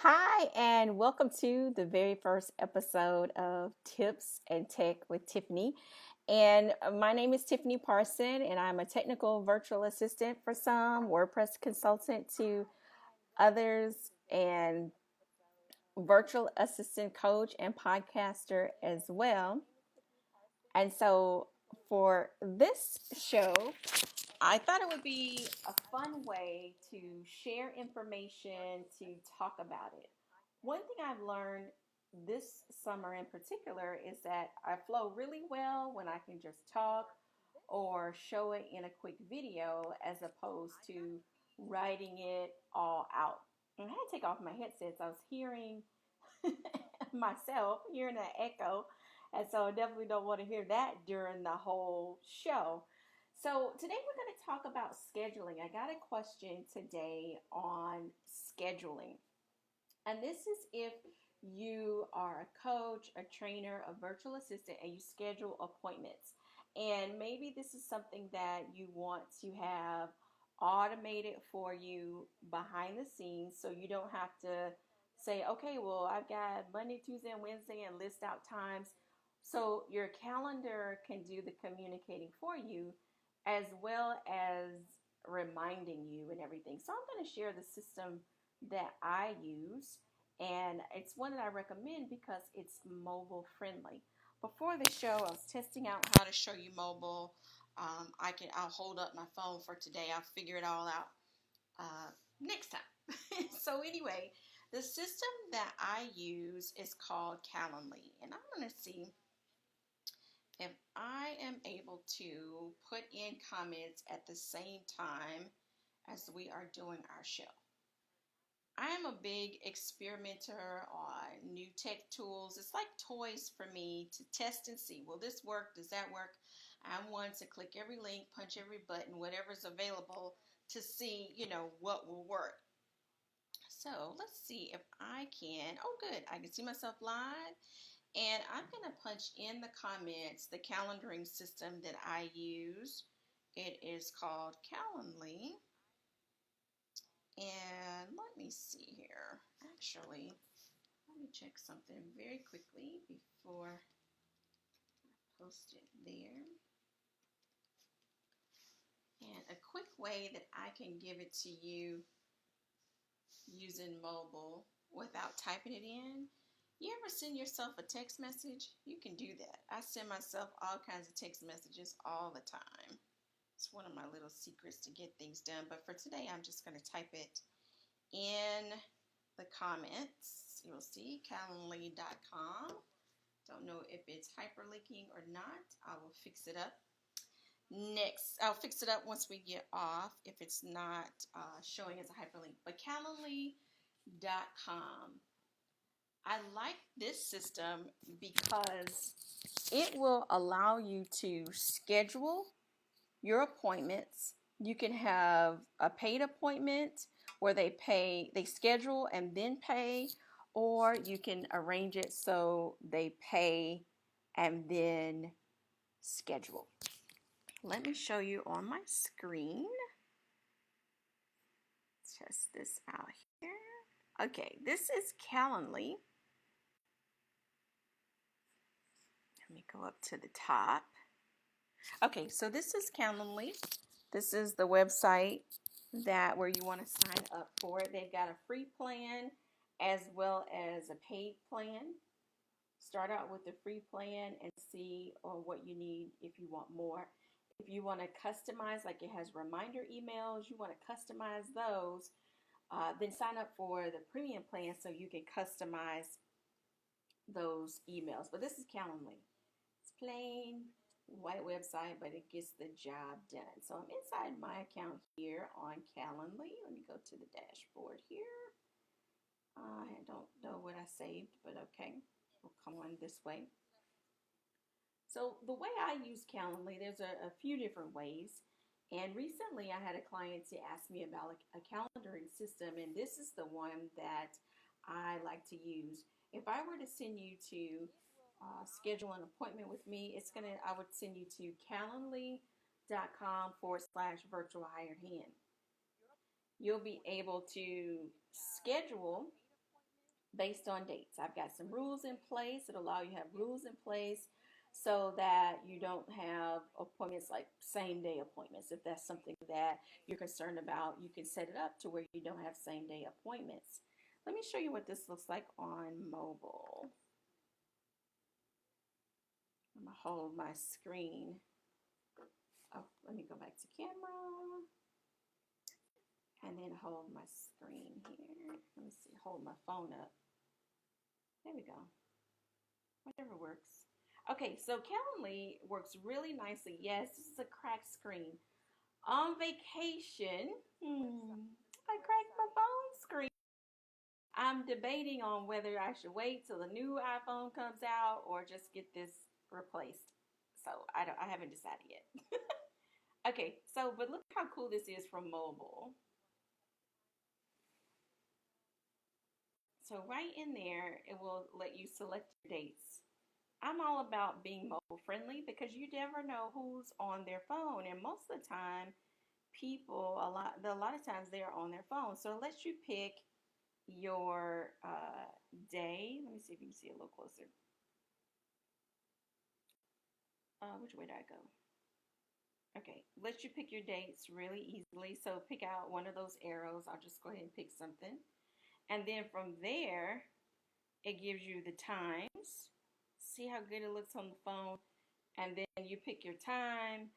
Hi, and welcome to the very first episode of Tips and Tech with Tiffany. And my name is Tiffany Parson, and I'm a technical virtual assistant for some, WordPress consultant to others, and virtual assistant coach and podcaster as well. And so for this show, I thought it would be a fun way to share information, to talk about it. One thing I've learned this summer in particular is that I flow really well when I can just talk or show it in a quick video as opposed to writing it all out. And I had to take off my headsets. I was hearing myself, hearing that echo. And so I definitely don't want to hear that during the whole show. So today we're going to talk about scheduling. I got a question today on scheduling. And this is if you are a coach, a trainer, a virtual assistant, and you schedule appointments. And maybe this is something that you want to have automated for you behind the scenes so you don't have to say, okay, well, I've got Monday, Tuesday, and Wednesday and list out times. So your calendar can do the communicating for you as well as reminding you and everything. So I'm going to share the system that I use, and it's one that I recommend because it's mobile friendly. Before the show, I was testing out how to show you mobile. I'll hold up my phone for today. I'll figure it all out next time. So anyway, the system that I use is called Calendly, and I'm going to see if I am able to put in comments at the same time as we are doing our show. I am a big experimenter on new tech tools. It's like toys for me to test and see, will this work? Does that work? I'm one to click every link, punch every button, whatever's available to see, what will work. So let's see if I can. Oh, good. I can see myself live. And I'm going to punch in the comments the calendaring system that I use. It is called Calendly. And let me see here. Actually, let me check something very quickly before I post it there. And a quick way that I can give it to you using mobile without typing it in. You ever send yourself a text message? You can do that. I send myself all kinds of text messages all the time. It's one of my little secrets to get things done. But for today, I'm just going to type it in the comments. You'll see calendly.com. Don't know if it's hyperlinking or not. I will fix it up. Next, I'll fix it up once we get off if it's not showing as a hyperlink. But calendly.com. I like this system because it will allow you to schedule your appointments. You can have a paid appointment where they schedule and then pay, or you can arrange it so they pay and then schedule. Let me show you on my screen. Test this out here. Okay, this is Calendly. Let me go up to the top. Okay, so this is Calendly. This is the website where you want to sign up for it. They've got a free plan as well as a paid plan. Start out with the free plan and see what you need if you want more. If you want to customize, like it has reminder emails, you want to customize those, then sign up for the premium plan so you can customize those emails. But this is Calendly. It's plain white website, but it gets the job done. So I'm inside my account here on Calendly. Let me go to the dashboard here. I don't know what I saved, but okay. We'll come on this way. So the way I use Calendly, there's a few different ways. And recently I had a client to ask me about a calendaring system, and this is the one that I like to use. If I were to send you to schedule an appointment with me, I would send you to calendly.com/virtual hired hand. You'll be able to schedule based on dates. I've got some rules in place that allow you to have rules in place so that you don't have appointments like same day appointments. If that's something that you're concerned about, you can set it up to where you don't have same day appointments. Let me show you what this looks like on mobile. I'm gonna hold my screen. Oh, let me go back to camera and then hold my screen here. Let me see, hold my phone up. There we go. Whatever works. Okay, so Calendly works really nicely. Yes, this is a cracked screen. On vacation, I cracked my phone screen. I'm debating on whether I should wait till the new iPhone comes out or just get this replaced. So I haven't decided yet. Okay, so but look how cool this is from mobile. So right in there, it will let you select your dates. I'm all about being mobile friendly because you never know who's on their phone, and most of the time, people a lot of times they are on their phone. So it lets you pick your day. Let me see if you can see it a little closer. Which way did I go? Okay, lets you pick your dates really easily. So pick out one of those arrows. I'll just go ahead and pick something, and then from there, it gives you the times. See how good it looks on the phone? And then you pick your time.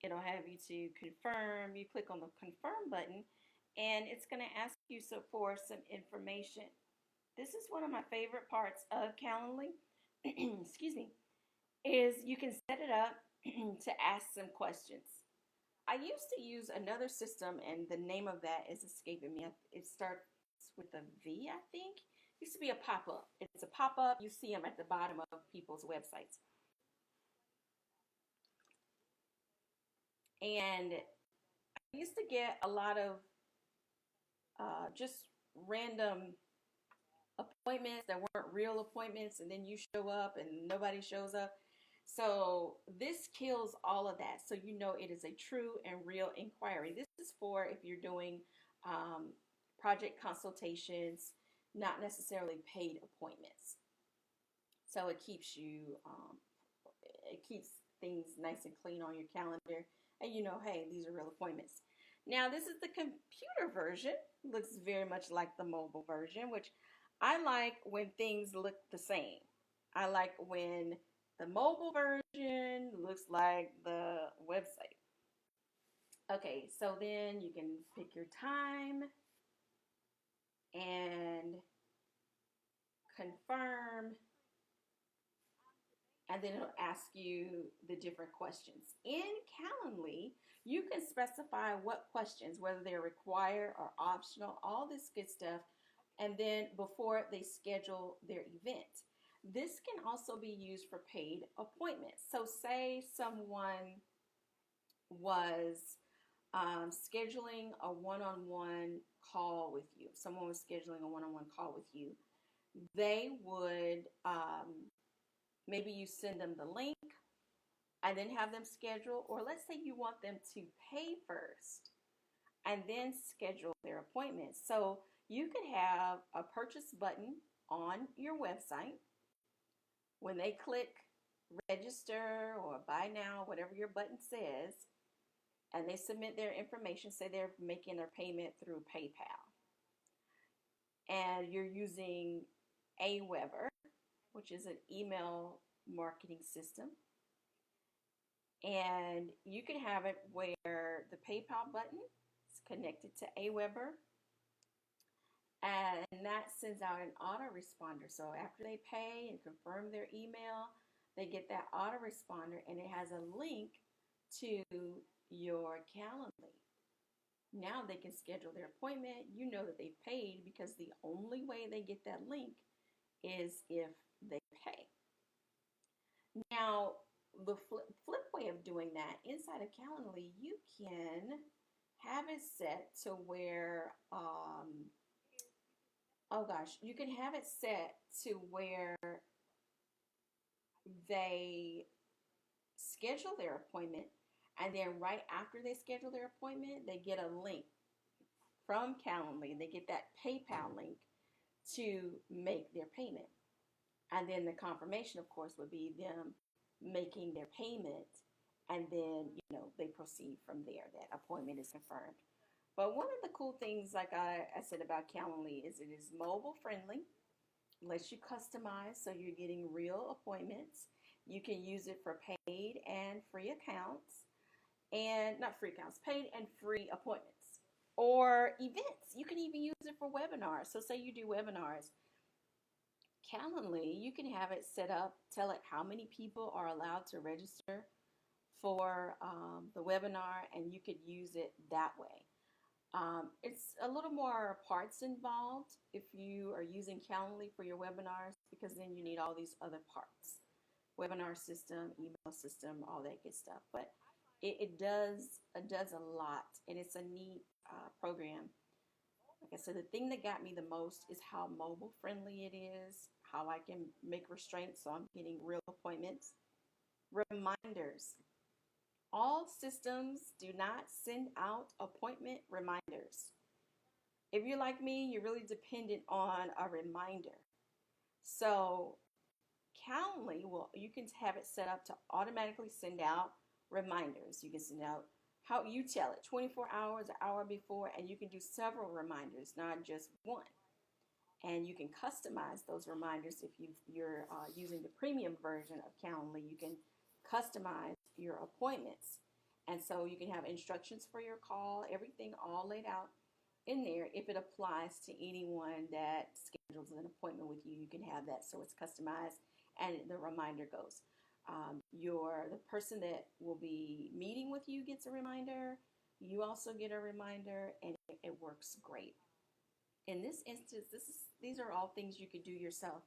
It'll have you to confirm. You click on the confirm button, and it's going to ask you for some information. This is one of my favorite parts of Calendly. Excuse me. Is you can set it up to ask some questions. I used to use another system, and the name of that is escaping me. It starts with a V, I think. It used to be a pop up. It's a pop up. You see them at the bottom of people's websites. And I used to get a lot of just random appointments that weren't real appointments, and then you show up and nobody shows up. So this kills all of that. So you know it is a true and real inquiry. This is for if you're doing um, project consultations, not necessarily paid appointments. So it keeps things nice and clean on your calendar, and you know, hey, these are real appointments. Now, this is the computer version. Looks very much like the mobile version, which I like when things look the same. I like when the mobile version looks like the website. Okay, so then you can pick your time and confirm, and then it'll ask you the different questions. In Calendly, you can specify what questions, whether they're required or optional, all this good stuff, and then before they schedule their event. This can also be used for paid appointments. So say someone was scheduling a one-on-one call with you. If someone was scheduling a one-on-one call with you, they would maybe you send them the link and then have them schedule, or let's say you want them to pay first and then schedule their appointment. So you could have a purchase button on your website. When they click register or buy now, whatever your button says, and they submit their information, say they're making their payment through PayPal, and you're using Aweber, which is an email marketing system. And you can have it where the PayPal button is connected to Aweber, and that sends out an autoresponder. So after they pay and confirm their email, they get that autoresponder, and it has a link to your Calendly. Now they can schedule their appointment. You know that they've paid because the only way they get that link is if they pay. Now, the flip way of doing that inside of Calendly, you can have it set to where, oh gosh, you can have it set to where they schedule their appointment, and then right after they schedule their appointment, they get a link from Calendly. They get that PayPal link to make their payment. And then the confirmation, of course, would be them making their payment, and then, they proceed from there. That appointment is confirmed. But one of the cool things, like I said about Calendly, is it is mobile friendly, lets you customize so you're getting real appointments. You can use it for paid and free accounts, and not free accounts, paid and free appointments or events. You can even use it for webinars. So say you do webinars, Calendly, you can have it set up, tell it how many people are allowed to register for the webinar, and you could use it that way. It's a little more parts involved if you are using Calendly for your webinars, because then you need all these other parts: webinar system, email system, all that good stuff. But it does a lot, and it's a neat program. Like I said, the thing that got me the most is how mobile friendly it is, how I can make restraints so I'm getting real appointments. Reminders. All systems do not send out appointment reminders. If you're like me, you're really dependent on a reminder. So Calendly, you can have it set up to automatically send out reminders. You can send out how you tell it, 24 hours, an hour before, and you can do several reminders, not just one. And you can customize those reminders. If you're using the premium version of Calendly, you can customize your appointments. And so you can have instructions for your call, everything all laid out in there. If it applies to anyone that schedules an appointment with you, you can have that so it's customized and the reminder goes. The person that will be meeting with you gets a reminder. You also get a reminder, and it works great. In this instance, these are all things you could do yourself.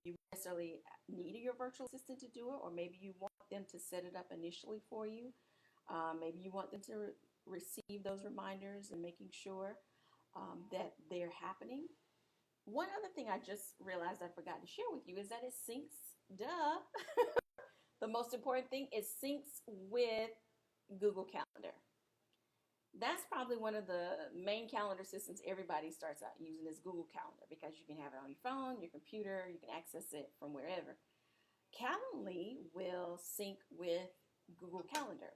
You necessarily need your virtual assistant to do it, or maybe you want them to set it up initially for you. Maybe you want them to receive those reminders and making sure that they're happening. One other thing I just realized I forgot to share with you is that it syncs. Duh. The most important thing, it syncs with Google Calendar. That's probably one of the main calendar systems everybody starts out using is Google Calendar, because you can have it on your phone, your computer, you can access it from wherever. Calendly will sync with Google Calendar.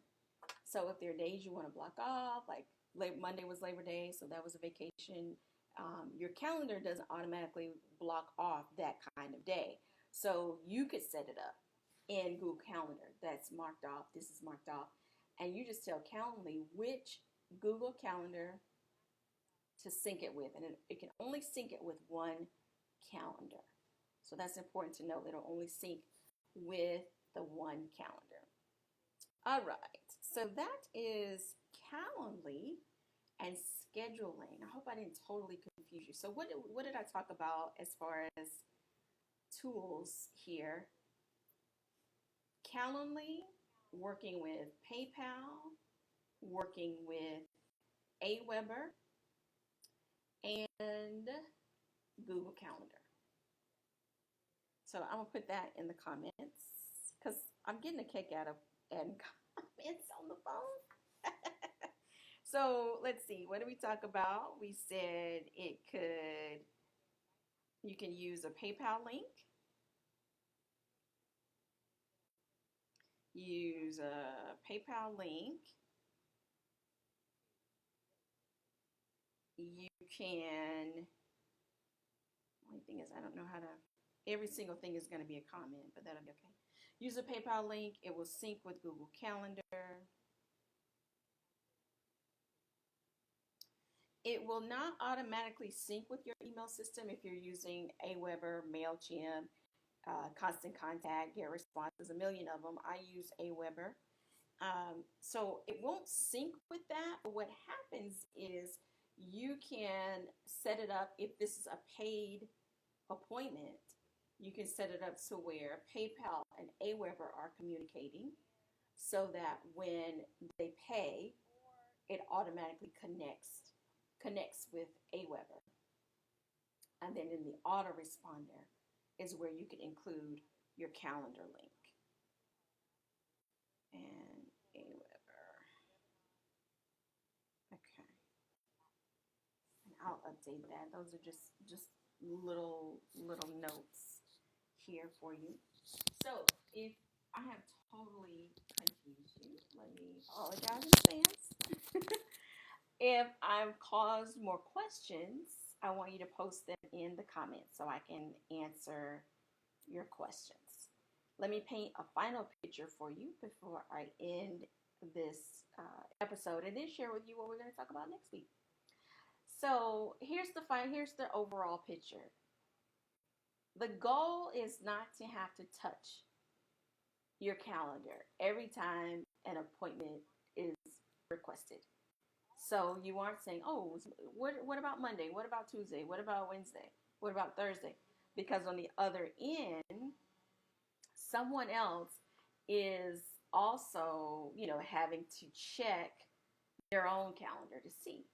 So if there are days you want to block off, like Monday was Labor Day, so that was a vacation, your calendar doesn't automatically block off that kind of day. So you could set it up in Google Calendar. That's marked off. This is marked off. And you just tell Calendly which Google Calendar to sync it with. And it can only sync it with one calendar. So that's important to know. It'll only sync with the one calendar. All right. So that is Calendly and scheduling. I hope I didn't totally confuse you. So what did I talk about as far as tools here? Calendly, working with PayPal, working with Aweber, and Google Calendar. So I'm going to put that in the comments because I'm getting a kick out of adding comments on the phone. So let's see, what did we talk about? We said you can use a PayPal link, use a PayPal link. You can, only thing is I don't know how to, every single thing is going to be a comment, but that'll be okay. Use a PayPal link. It will sync with Google Calendar. It will not automatically sync with your email system if you're using Aweber, MailChimp, Constant Contact, GetResponse, a million of them. I use Aweber. So it won't sync with that, but what happens is you can set it up if this is a paid appointment. You can set it up to where PayPal and Aweber are communicating so that when they pay, it automatically connects with Aweber. And then in the autoresponder is where you can include your calendar link. And Aweber. Okay. And I'll update that. Those are just little notes here for you. So if I have totally confused you, let me apologize in advance. If I've caused more questions, I want you to post them in the comments so I can answer your questions. Let me paint a final picture for you before I end this episode and then share with you what we're going to talk about next week. So here's the overall picture. The goal is not to have to touch your calendar every time an appointment is requested. So you aren't saying, oh, what about Monday? What about Tuesday? What about Wednesday? What about Thursday? Because on the other end, someone else is also, having to check their own calendar to see.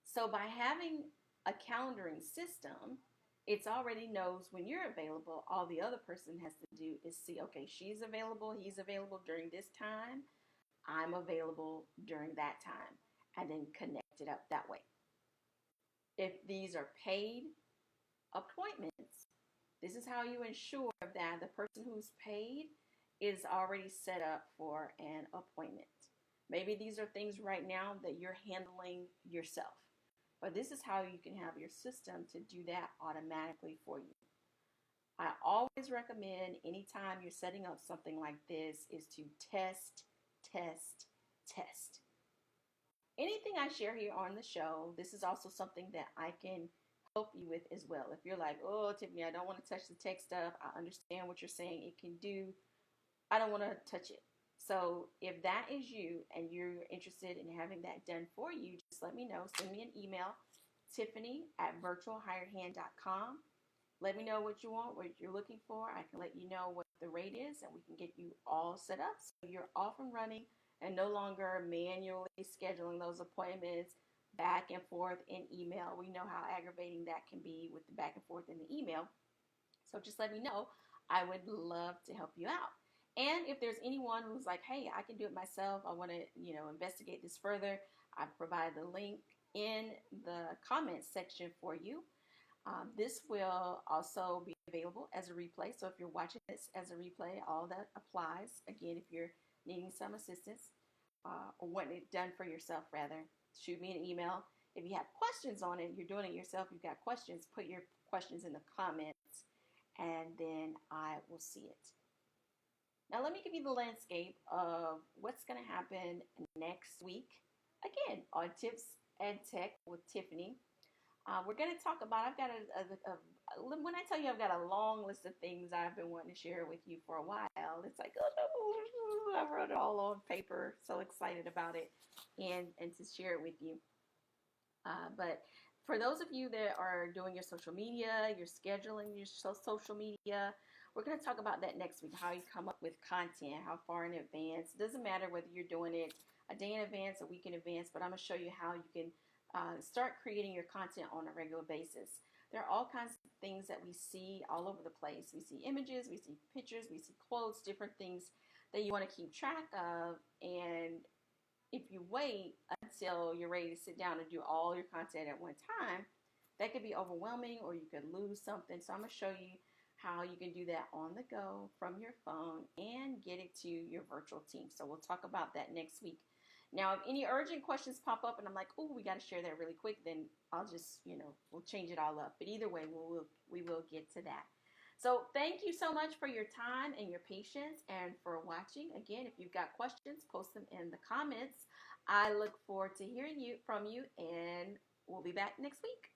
So by having a calendaring system, it's already knows when you're available. All the other person has to do is see, okay, she's available, he's available during this time. I'm available during that time, and then connect it up that way. If these are paid appointments, this is how you ensure that the person who's paid is already set up for an appointment. Maybe these are things right now that you're handling yourself, but this is how you can have your system to do that automatically for you. I always recommend anytime you're setting up something like this is to test, test, test. Anything I share here on the show, this is also something that I can help you with as well. If you're like, oh, Tiffany, I don't want to touch the tech stuff. I understand what you're saying it can do. I don't want to touch it. So if that is you and you're interested in having that done for you, just let me know. Send me an email, tiffany@virtualhiredhand.com. Let me know what you want, what you're looking for. I can let you know what the rate is, and we can get you all set up so you're off and running and no longer manually scheduling those appointments back and forth in email. We know how aggravating that can be with the back and forth in the email. So just let me know. I would love to help you out. And if there's anyone who's like, hey, I can do it myself, I want to, investigate this further, I provide the link in the comments section for you. This will also be available as a replay. So if you're watching this as a replay, all that applies. Again, if you're needing some assistance or wanting it done for yourself, rather, shoot me an email. If you have questions on it, you're doing it yourself, you've got questions, put your questions in the comments, and then I will see it. Now, let me give you the landscape of what's going to happen next week. Again, on Tips and Tech with Tiffany. We're going to talk about, I've got when I tell you I've got a long list of things I've been wanting to share with you for a while, it's like, oh no, I wrote it all on paper, so excited about it and to share it with you. But for those of you that are doing your social media, you're scheduling your social media, we're going to talk about that next week, how you come up with content, how far in advance. It doesn't matter whether you're doing it a day in advance, a week in advance, but I'm going to show you how you can start creating your content on a regular basis. There are all kinds of things that we see all over the place. We see images, we see pictures, we see quotes, different things that you want to keep track of. And if you wait until you're ready to sit down and do all your content at one time, that could be overwhelming or you could lose something. So I'm going to show you how you can do that on the go from your phone and get it to your virtual team. So we'll talk about that next week. Now, if any urgent questions pop up and I'm like, oh, we got to share that really quick, then I'll just, we'll change it all up. But either way, we will get to that. So thank you so much for your time and your patience and for watching. Again, if you've got questions, post them in the comments. I look forward to hearing from you, and we'll be back next week.